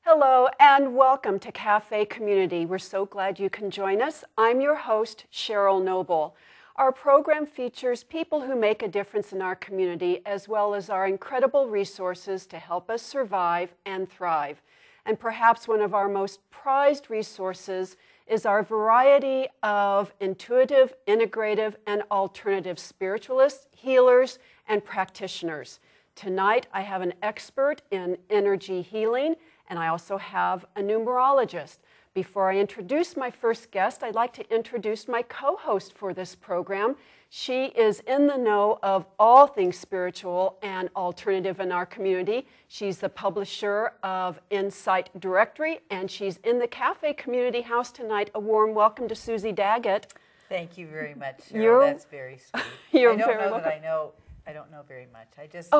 Hello and welcome to Cafe Community. We're so glad you can join us. I'm your host, Cheryl Noble. Our program features people who make a difference in our community, as well as our incredible resources to help us survive and thrive. And perhaps one of our most prized resources is our variety of intuitive, integrative, and alternative spiritualists, healers, and practitioners. Tonight, I have an expert in energy healing, and I also have a numerologist. Before I introduce my first guest, I'd like to introduce my co-host for this program. She is in the know of all things spiritual and alternative in our community. She's the publisher of Insight Directory, and she's in the Cafe Community House tonight. A warm welcome to Suzie Daggett. Thank you very much, Cheryl. That's very sweet. You're I don't very know welcome. that I don't know very much. I just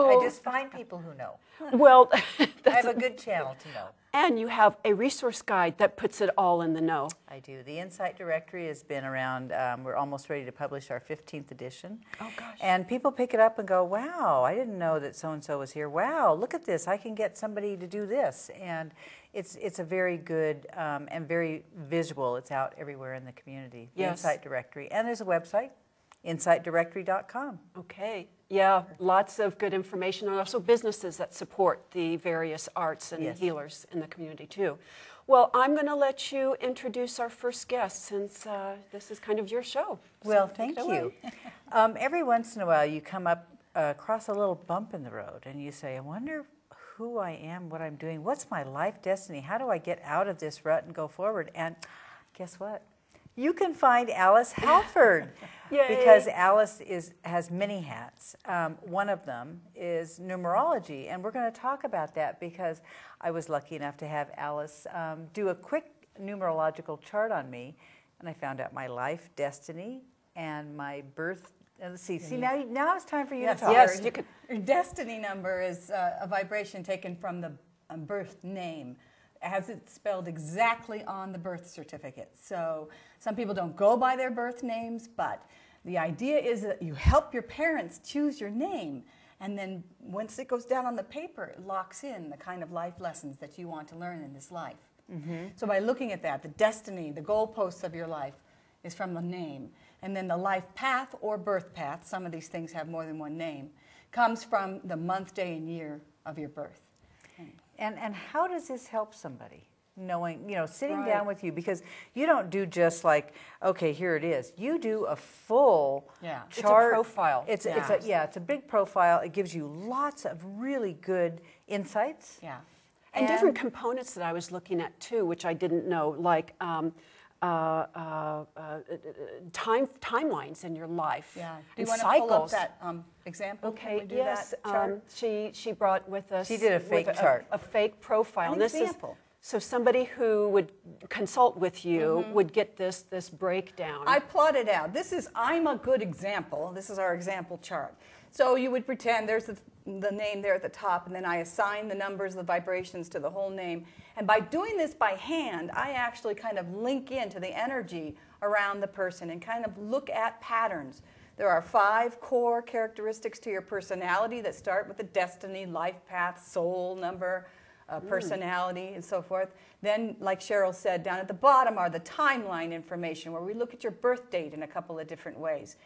find people who know. Well, I have a good channel to know. And you have a resource guide that puts it all in the know. I do. The Insight Directory has been around. We're almost ready to publish our 15th edition. Oh, gosh. And people pick it up and go, wow, I didn't know that so-and-so was here. Wow, look at this. I can get somebody to do this. And it's a very good and very visual. It's out everywhere in the community, the Yes. Insight Directory. And there's a website, insightdirectory.com. Okay. Yeah, lots of good information, and also businesses that support the various arts and Yes. healers in the community too. Well, I'm going to let you introduce our first guest, since this is kind of your show. Well, So thank take it you. away. Every once in a while you come up across a little bump in the road and you say, I wonder who I am, what I'm doing, what's my life destiny, how do I get out of this rut and go forward? And guess what? You can find Alice Halford. Yay. Because Alice has many hats. One of them is numerology, and we're going to talk about that because I was lucky enough to have Alice do a quick numerological chart on me, and I found out my life destiny and my birth. Let's see. See, now it's time for you to talk. Yes, you could. Your destiny number is a vibration taken from the birth name, as it's spelled exactly on the birth certificate. So some people don't go by their birth names, but the idea is that you help your parents choose your name, and then once it goes down on the paper, it locks in the kind of life lessons that you want to learn in this life. Mm-hmm. So by looking at that, the destiny, the goalposts of your life is from the name. And then the life path or birth path, some of these things have more than one name, comes from the month, day, and year of your birth. And how does this help somebody? Knowing, sitting Right. down with you, because you don't do just like, okay, here it is. You do a full chart. It's a profile. It's Yeah. it's a big profile. It gives you lots of really good insights. Yeah. And different components that I was looking at too, which I didn't know, like timelines in your life. Yeah. Do and you want to cycles. pull up that example? Can Okay. we do Yes. that chart? She brought with us. She did a fake chart. A fake profile. An And this example. is so somebody who would consult with you would get this breakdown. I plotted out. I'm a good example. This is our example chart. So you would pretend there's the name there at the top, and then I assign the numbers, the vibrations to the whole name. And by doing this by hand, I actually kind of link into the energy around the person and kind of look at patterns. There are 5 core characteristics to your personality that start with the destiny, life path, soul number, personality, and so forth. Then, like Cheryl said, down at the bottom are the timeline information, where we look at your birth date in a couple of different ways.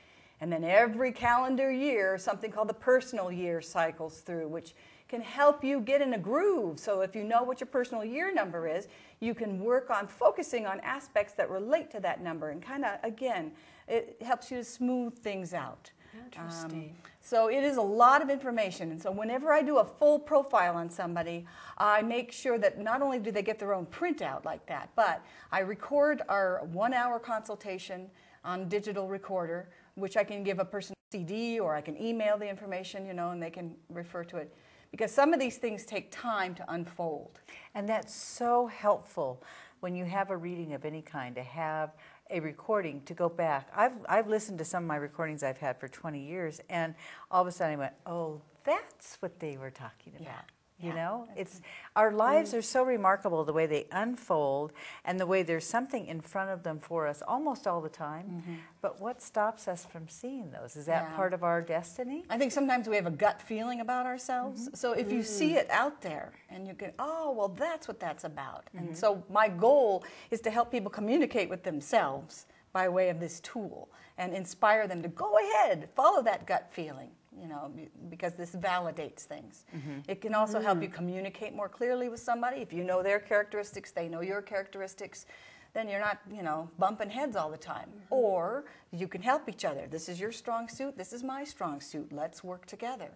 And then every calendar year, something called the personal year cycles through, which can help you get in a groove. So if you know what your personal year number is, you can work on focusing on aspects that relate to that number. And kind of, again, it helps you to smooth things out. Interesting. So it is a lot of information. And so whenever I do a full profile on somebody, I make sure that not only do they get their own printout like that, but I record our 1-hour consultation on digital recorder, which I can give a person a CD, or I can email the information, and they can refer to it. Because some of these things take time to unfold. And that's so helpful when you have a reading of any kind, to have a recording to go back. I've listened to some of my recordings I've had for 20 years, and all of a sudden I went, oh, that's what they were talking about. You know, it's our lives are so remarkable, the way they unfold and the way there's something in front of them for us almost all the time. But what stops us from seeing those? Is that part of our destiny? I think sometimes we have a gut feeling about ourselves. So if you see it out there and you can, oh, well, that's what that's about. And so my goal is to help people communicate with themselves by way of this tool and inspire them to go ahead, follow that gut feeling. You know, because this validates things. It can also help you communicate more clearly with somebody. If you know their characteristics, they know your characteristics, then you're not, you know, bumping heads all the time. Or you can help each other. This is your strong suit, this is my strong suit. Let's work together.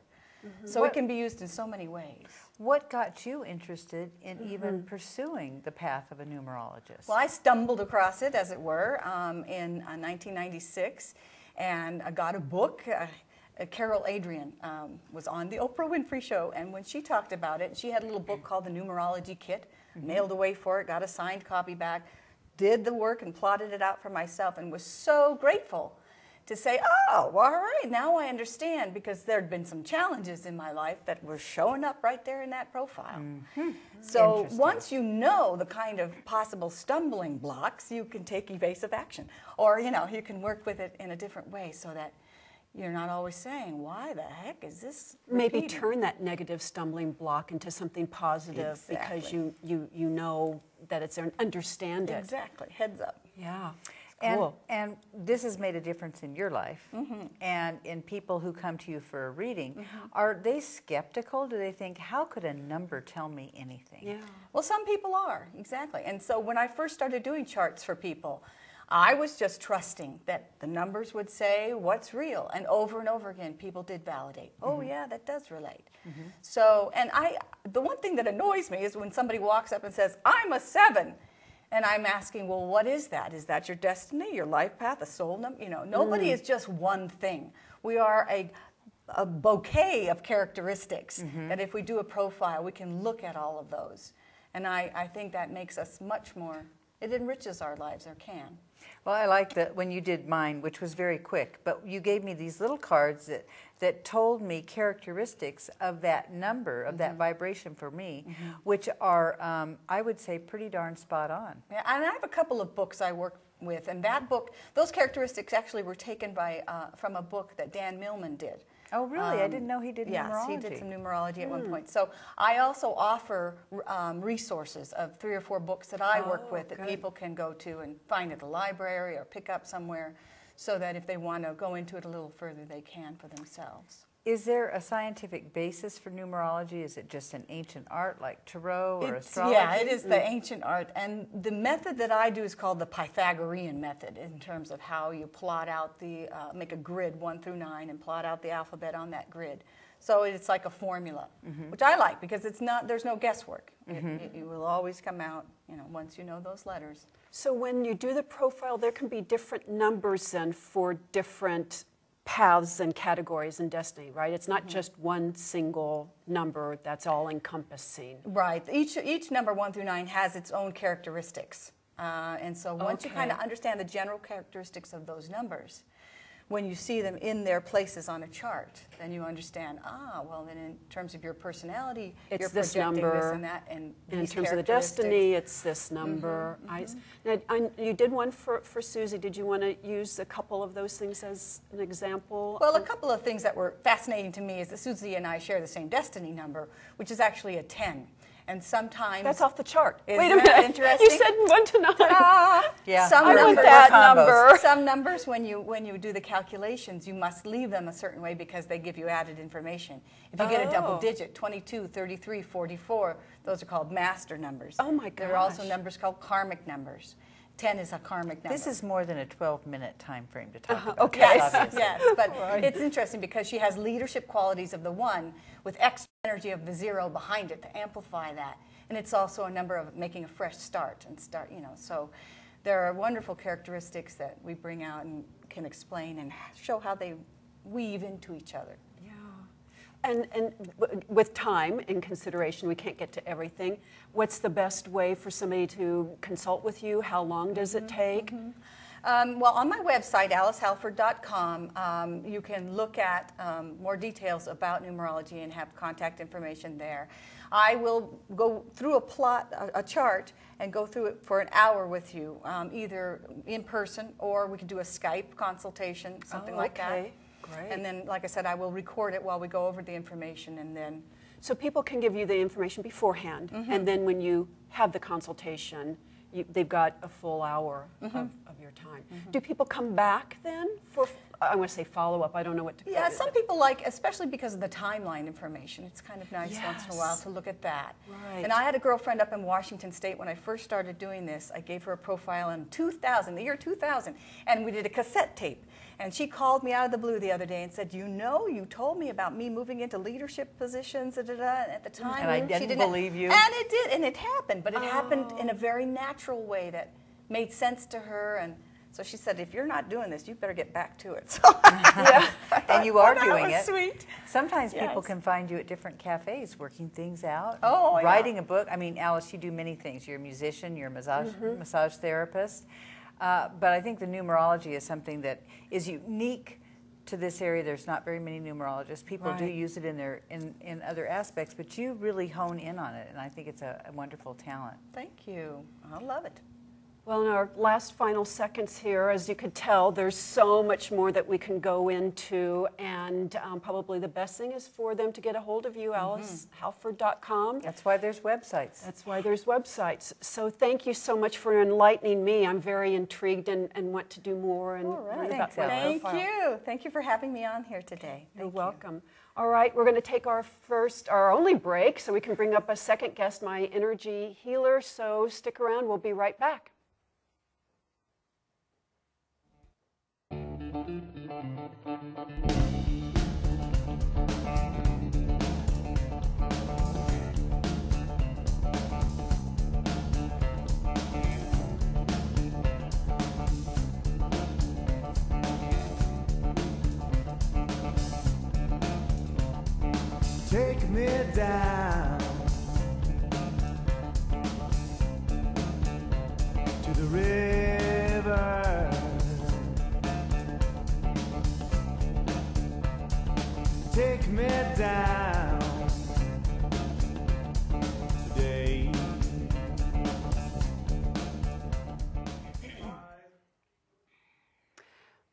So it can be used in so many ways. What got you interested in even pursuing the path of a numerologist? Well, I stumbled across it, as it were, in 1996, and I got a book. Carol Adrian was on the Oprah Winfrey Show, and when she talked about it, she had a little book called the Numerology Kit, mailed away for it, got a signed copy back, did the work and plotted it out for myself, and was so grateful to say, oh, well, all right, now I understand, because there had been some challenges in my life that were showing up right there in that profile. So once you know the kind of possible stumbling blocks, you can take evasive action, or, you know, you can work with it in a different way so that you're not always saying, why the heck is this repeating? Maybe turn that negative stumbling block into something positive because you know that it's there and understand it. Exactly. Heads up. Yeah. And, Cool. and this has made a difference in your life and in people who come to you for a reading. Are they skeptical? Do they think, how could a number tell me anything? Yeah. Well, some people are, exactly. And so when I first started doing charts for people, I was just trusting that the numbers would say what's real. And over again, people did validate. Oh, yeah, that does relate. So, and the one thing that annoys me is when somebody walks up and says, I'm a 7. And I'm asking, well, what is that? Is that your destiny, your life path, a soul number? You know, nobody is just one thing. We are a bouquet of characteristics that if we do a profile, we can look at all of those. And I think that makes us much more, it enriches our lives, or can. Well, I like that when you did mine, which was very quick, but you gave me these little cards that told me characteristics of that number, of that vibration for me, which are, I would say, pretty darn spot on. Yeah, and I have a couple of books I work with, and that book, those characteristics actually were taken by from a book that Dan Millman did. Oh, really? I didn't know he did numerology. Yes, he did some numerology at one point. So I also offer resources of 3 or 4 books that I work with that people can go to and find at the library or pick up somewhere, so that if they want to go into it a little further, they can for themselves. Is there a scientific basis for numerology? Is it just an ancient art like tarot or astrology? Yeah, it is the ancient art. And the method that I do is called the Pythagorean method, in terms of how you plot out make a grid 1 through 9 and plot out the alphabet on that grid. So it's like a formula, which I like, because there's no guesswork. It will always come out, you know, once you know those letters. So when you do the profile, there can be different numbers then for different paths and categories in destiny, right? It's not just one single number that's all encompassing. Right. Each number 1 through 9 has its own characteristics. And so once you kind of understand the general characteristics of those numbers, when you see them in their places on a chart, then you understand, well, then in terms of your personality, you're this projecting number, this and that, and in terms of the destiny, it's this number. Now, you did one for Suzie. Did you want to use a couple of those things as an example? Well, a couple of things that were fascinating to me is that Suzie and I share the same destiny number, which is actually a 10. And sometimes that's off the chart. Wait a minute. Interesting? You said 1 to 9. Yeah, I want that number. Some numbers, when you do the calculations, you must leave them a certain way because they give you added information. If you get a double digit, 22, 33, 44, those are called master numbers. Oh my gosh. There are also numbers called karmic numbers. 10 is a karmic number. This is more than a 12-minute time frame to talk about. Okay. Yes, but it's interesting because she has leadership qualities of the 1 with extra energy of the 0 behind it to amplify that. And it's also a number of making a fresh start and you know, so there are wonderful characteristics that we bring out and can explain and show how they weave into each other. And with time in consideration, we can't get to everything. What's the best way for somebody to consult with you? How long does it take? Well, on my website, alicehalford.com, you can look at more details about numerology and have contact information there. I will go through a chart, and go through it for an hour with you, either in person or we could do a Skype consultation, something like that. Okay, great. And then, like I said, I will record it while we go over the information, and then. So people can give you the information beforehand, and then when you have the consultation, they've got a full hour of your time. Do people come back then for, I want to say follow-up, I don't know what to call it. Yeah, some people like, especially because of the timeline information, it's kind of nice once in a while Yes. to look at that. Right. And I had a girlfriend up in Washington State when I first started doing this. I gave her a profile in 2000, the year 2000, and we did a cassette tape. And she called me out of the blue the other day and said, you know, you told me about me moving into leadership positions, and at the time. And I she didn't believe you. And it did, and it happened, but it happened in a very natural way that made sense to her. And so she said, if you're not doing this, you better get back to it. So Yeah, and you are that doing was it. Sweet. Sometimes people Yes. can find you at different cafes working things out, Oh, yeah. writing a book. I mean, Alice, you do many things. You're a musician, you're a massage therapist. But I think the numerology is something that is unique to this area. There's not very many numerologists. People do Right. use it in other aspects, but you really hone in on it, and I think it's a wonderful talent. Thank you. I love it. Well, in our last final seconds here, as you could tell, there's so much more that we can go into, and probably the best thing is for them to get a hold of you, alicehalford.com. That's why there's websites. That's why there's websites. So thank you so much for enlightening me. I'm very intrigued and want to do more and learn about Thanks, my Alice. Thank profile. you. Thank you for having me on here today. You're Thank you. welcome. All right, we're going to take our only break so we can bring up a second guest, my energy healer. So stick around. We'll be right back. Take me down to the river. Take me down today.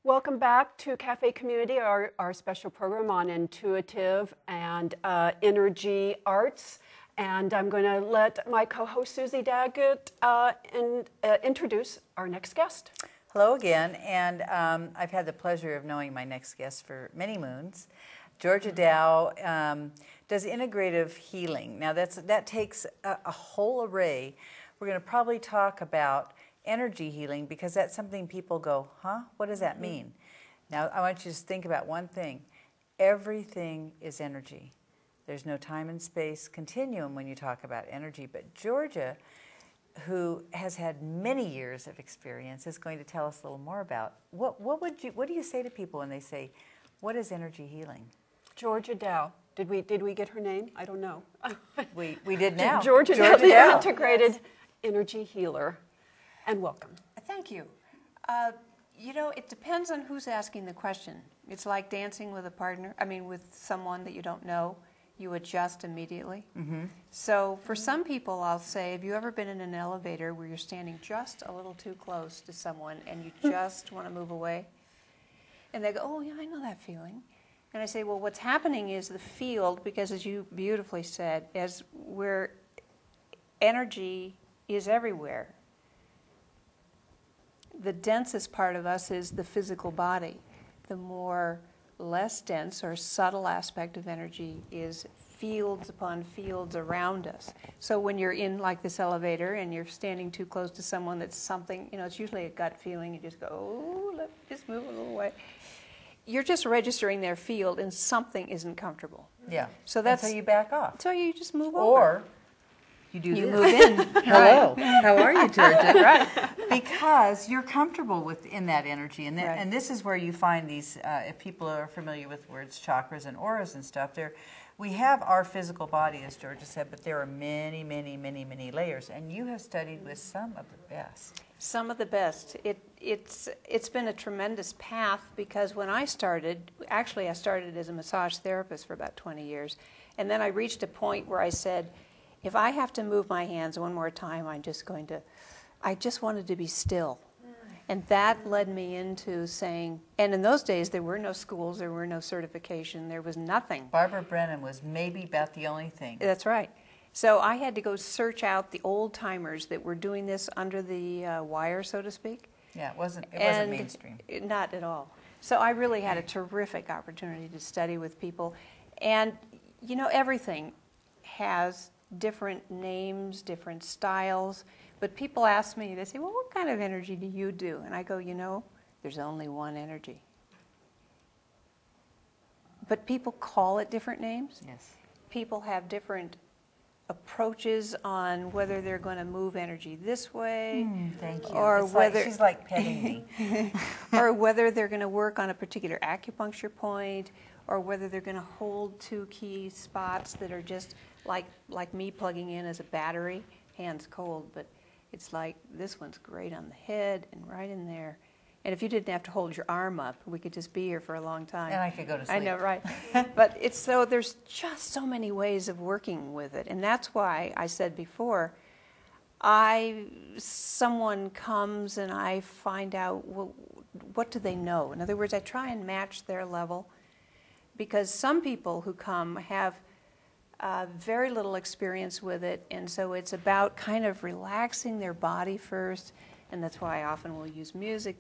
Welcome back to Cafe Community, our special program on intuitive and energy arts. And I'm going to let my co-host Suzie Daggett introduce our next guest. Hello again, and I've had the pleasure of knowing my next guest for many moons. Georgia Dow does integrative healing. Now that takes a whole array. We're going to probably talk about energy healing because that's something people go, huh? What does that mean? Now I want you to think about one thing. Everything is energy. There's no time and space continuum when you talk about energy, but Georgia, who has had many years of experience, is going to tell us a little more about what do you say to people when they say, what is energy healing? Georgia Dow. Did we get her name? I don't know. We did now. Georgia Dow, the Dow. integrated energy healer. And welcome. Thank you. You know, it depends on who's asking the question. It's like dancing with a partner, with someone that you don't know. You adjust immediately. Mm-hmm. So for some people, I'll say, have you ever been in an elevator where you're standing just a little too close to someone and you just want to move away? And they go, oh, yeah, I know that feeling. And I say, well, what's happening is the field, because as you beautifully said, as where energy is everywhere, the densest part of us is the physical body. The more less dense or subtle aspect of energy is fields upon fields around us. So when you're in like this elevator and you're standing too close to someone that's something, it's usually a gut feeling, you just go, oh, let's just move a little way. You're just registering their field and something isn't comfortable. Yeah. So that's and so you back off. So you just move over. Or you do You this. move in. Hello. How are you, Georgia? Right. Because you're comfortable within that energy, and Right. and this is where you find these. If people are familiar with words, chakras and auras and stuff, we have our physical body, as Georgia said, but there are many, many, many, many layers, and you have studied with some of the best. Some of the best. it's been a tremendous path, because when I started, actually I started as a massage therapist for about 20 years, and then I reached a point where I said, if I have to move my hands one more time, I just wanted to be still. And that led me into saying, and in those days there were no schools, there were no certification, there was nothing. Barbara Brennan was maybe about the only thing. That's right. So I had to go search out the old timers that were doing this under the wire, so to speak. Yeah, it wasn't mainstream. Not at all. So I really had a terrific opportunity to study with people. And, you know, everything has different names, different styles. But people ask me, they say, well, what kind of energy do you do? And I go, you know, there's only one energy. But people call it different names. Yes. People have different approaches on whether they're going to move energy this way. Thank you. Or it's whether, like, she's like petting me. or whether they're going to work on a particular acupuncture point, or whether they're going to hold two key spots that are just like me plugging in as a battery, hands cold, but it's like this one's great on the head and right in there. And if you didn't have to hold your arm up, we could just be here for a long time. And I could go to sleep. I know, right. But it's so, there's just so many ways of working with it. And that's why I said before, someone comes and I find out, well, what do they know? In other words, I try and match their level, because some people who come have very little experience with it, and so it's about kind of relaxing their body first, and that's why I often will use music.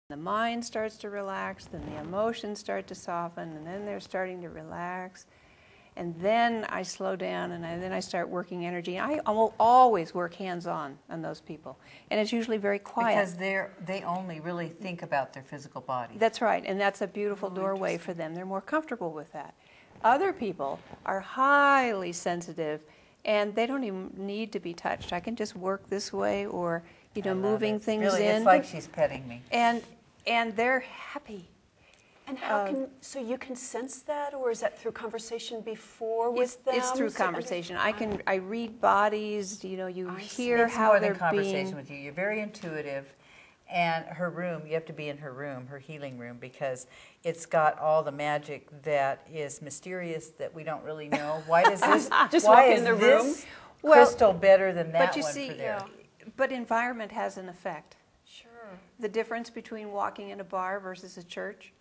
The mind starts to relax, then the emotions start to soften, and then they're starting to relax. And then I slow down, and then I start working energy. I will always work hands-on on those people. And it's usually very quiet. Because they only really think about their physical body. That's right, and that's a beautiful doorway for them. They're more comfortable with that. Other people are highly sensitive, and they don't even need to be touched. I can just work this way, or moving things really, in. It's like she's petting me. And they're happy. And how so you can sense that, or is that through conversation before with them? It's through conversation. I read bodies, you hear it's how more they're than conversation being. with you. You're very intuitive, And her room, you have to be in her room, her healing room, because it's got all the magic that is mysterious that we don't really know. Why does this? Just why walk is in the this room? crystal better than that But you one see, for there? but environment has an effect. Sure. The difference between walking in a bar versus a church,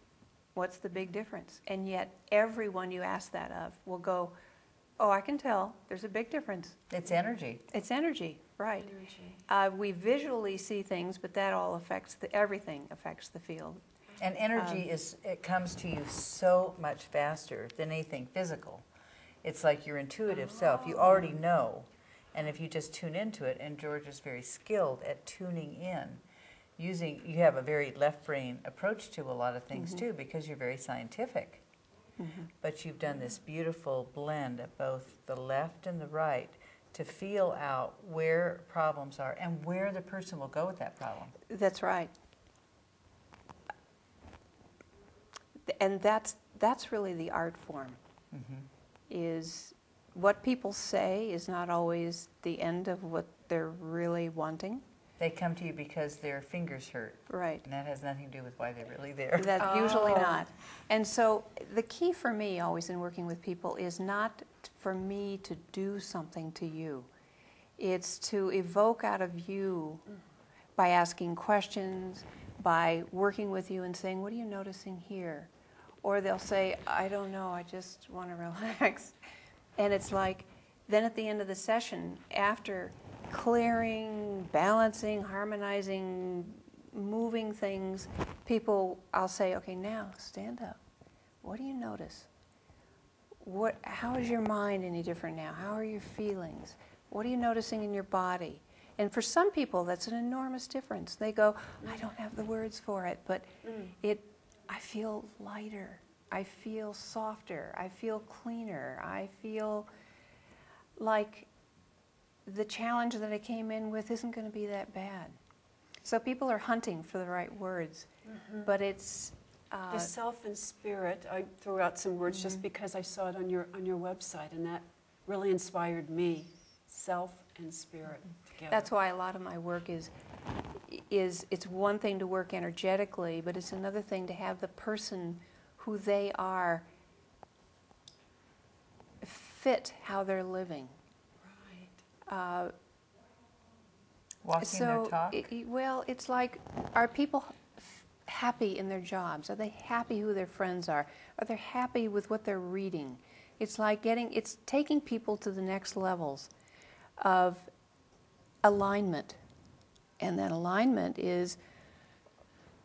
what's the big difference? And yet everyone you ask that of will go, oh, I can tell. There's a big difference. It's energy. It's energy, right. Energy. We visually see things, but that all affects, everything affects the field. And energy it comes to you so much faster than anything physical. It's like your intuitive self. You already know. And if you just tune into it, and Georgia's very skilled at tuning in, you have a very left brain approach to a lot of things too, because you're very scientific. But you've done this beautiful blend of both the left and the right to feel out where problems are and where the person will go with that problem. That's right. And that's really the art form. Is what people say is not always the end of what they're really wanting. They come to you because their fingers hurt. Right. And that has nothing to do with why they're really there. That's usually not. And so the key for me always in working with people is not for me to do something to you. It's to evoke out of you by asking questions, by working with you and saying, what are you noticing here? Or they'll say, I don't know, I just want to relax. And it's like, then at the end of the session, after clearing, balancing, harmonizing, moving things, I'll say, okay, now stand up. What do you notice? How is your mind any different now? How are your feelings? What are you noticing in your body? And for some people, that's an enormous difference. They go, I don't have the words for it, but I feel lighter. I feel softer. I feel cleaner. I feel like the challenge that I came in with isn't going to be that bad. So people are hunting for the right words, but it's The self and spirit. I threw out some words just because I saw it on your website, and that really inspired me. Self and spirit together. That's why a lot of my work is it's one thing to work energetically, but it's another thing to have the person who they are fit how they're living. Right. Walking their talk? Well, it's like, are people happy in their jobs? Are they happy who their friends are? Are they happy with what they're reading? It's like it's taking people to the next levels of alignment. And that alignment is,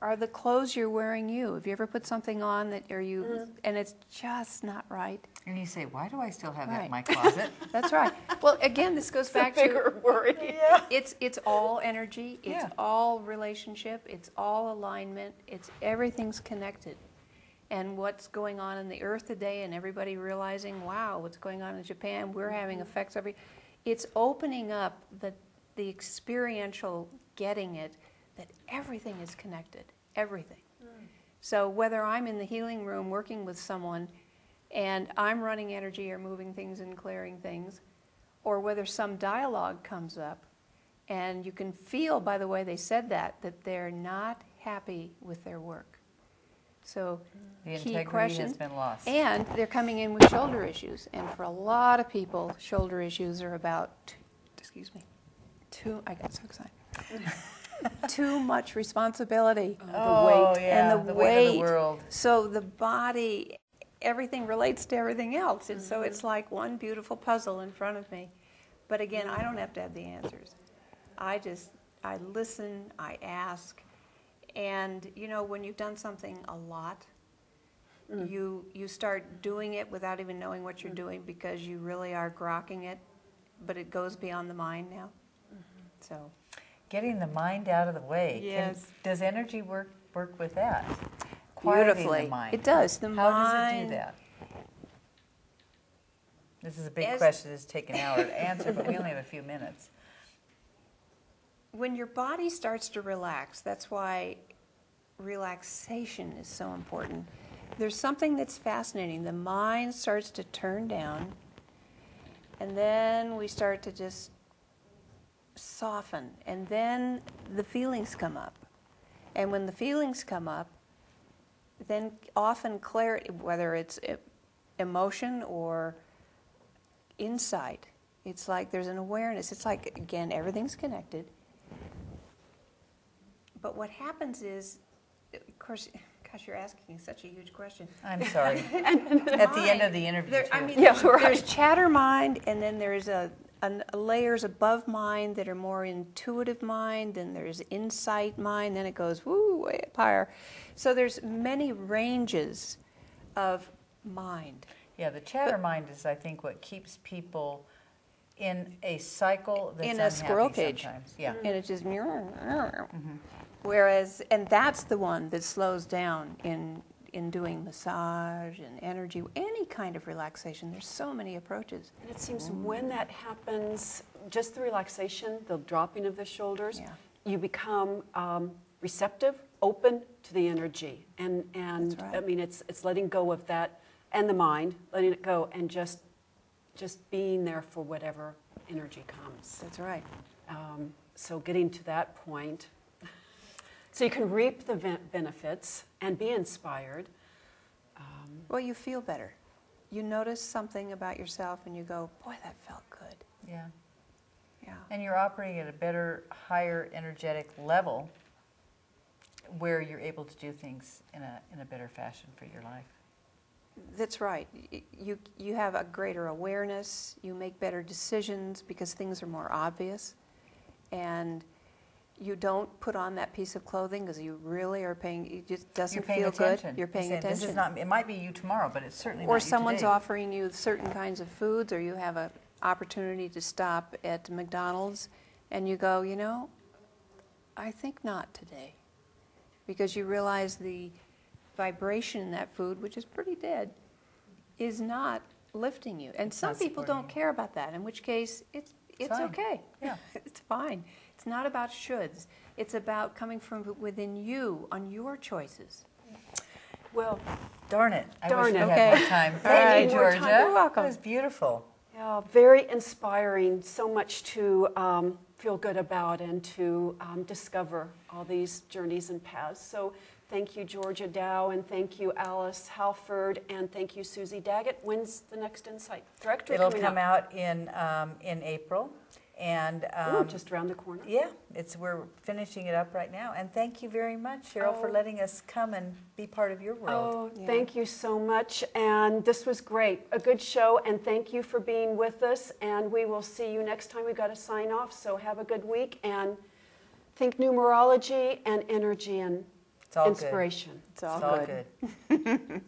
are the clothes you're wearing you? Have you ever put something on that and it's just not right? And you say, why do I still have that Right. in my closet? That's right. Well, again, this goes back Bigger worry. it's all energy, it's Yeah. all relationship, it's all alignment, everything's connected. And what's going on in the earth today, and everybody realizing, wow, what's going on in Japan, we're having effects it's opening up the experiential getting it, that everything is connected, everything. So whether I'm in the healing room working with someone and I'm running energy or moving things and clearing things, or whether some dialogue comes up and you can feel by the way they said that they're not happy with their work. So The key integrity question, has been lost. and they're coming in with shoulder issues. And for a lot of people, shoulder issues are about, I got so excited. Too much responsibility. Oh, weight. yeah, And the weight of weight. the world. So the body, everything relates to everything else. And so it's like one beautiful puzzle in front of me. But again, I don't have to have the answers. I listen, I ask. And, when you've done something a lot, you start doing it without even knowing what you're doing because you really are grokking it, but it goes beyond the mind now. So, Getting the mind out of the way. Yes. Does energy work with that? Quieting beautifully. the mind. It does. The How mind. does it do that? This is a big As- question. It's taken an hour to answer, but we only have a few minutes. When your body starts to relax, that's why relaxation is so important. There's something that's fascinating. The mind starts to turn down, and then we start to just soften, and then the feelings come up. And when the feelings come up, then often clarity, whether it's emotion or insight, it's like there's an awareness. It's like, again, everything's connected. But what happens is, of course, gosh, you're asking such a huge question. I'm sorry. At the end of the interview, There's chatter mind, and then there's layers above mind that are more intuitive mind, then there's insight mind, then it goes way up higher. So there's many ranges of mind. Yeah, the chatter mind is, I think, what keeps people in a cycle that's in a squirrel cage. Sometimes. Yeah. And it just whereas, and that's the one that slows down in doing massage and energy, any kind of relaxation. There's so many approaches. And it seems when that happens, just the relaxation, the dropping of the shoulders, you become receptive, open to the energy. And That's right. I mean, it's letting go of that and the mind, letting it go and just being there for whatever energy comes. That's right. So getting to that point, so you can reap the benefits and be inspired. Well, you feel better. You notice something about yourself and you go, boy, that felt good. Yeah. Yeah. And you're operating at a better, higher energetic level where you're able to do things in a better fashion for your life. That's right. You have a greater awareness. You make better decisions because things are more obvious. And you don't put on that piece of clothing because you really are paying, it just doesn't feel attention. good. You're paying saying, attention. This is not, it might be you tomorrow, but it's certainly not Or you someone's today. offering you certain kinds of foods, or you have an opportunity to stop at McDonald's and you go, you know, I think not today. Because you realize the vibration in that food, which is pretty dead, is not lifting you. And some people don't care about that, in which case it's okay. Yeah. It's fine. It's not about shoulds. It's about coming from within you on your choices. Well, Darn it. I Darn wish it. we Okay. had more time. All Thank right. you, More Georgia. time. You're welcome. That was beautiful. yeah, very inspiring, so much to feel good about and to discover all these journeys and paths. So thank you, Georgia Dow, and thank you, Alice Halford, and thank you, Suzie Daggett. When's the next Insight Director It'll coming come up? out in April. And Ooh, just around the corner. yeah, we're finishing it up right now. And thank you very much, Cheryl, for letting us come and be part of your world. Oh, thank you so much. And this was great. A good show. And thank you for being with us. And we will see you next time. We've got to sign off. So have a good week. And think numerology and energy and It's all inspiration. Good. It's all good.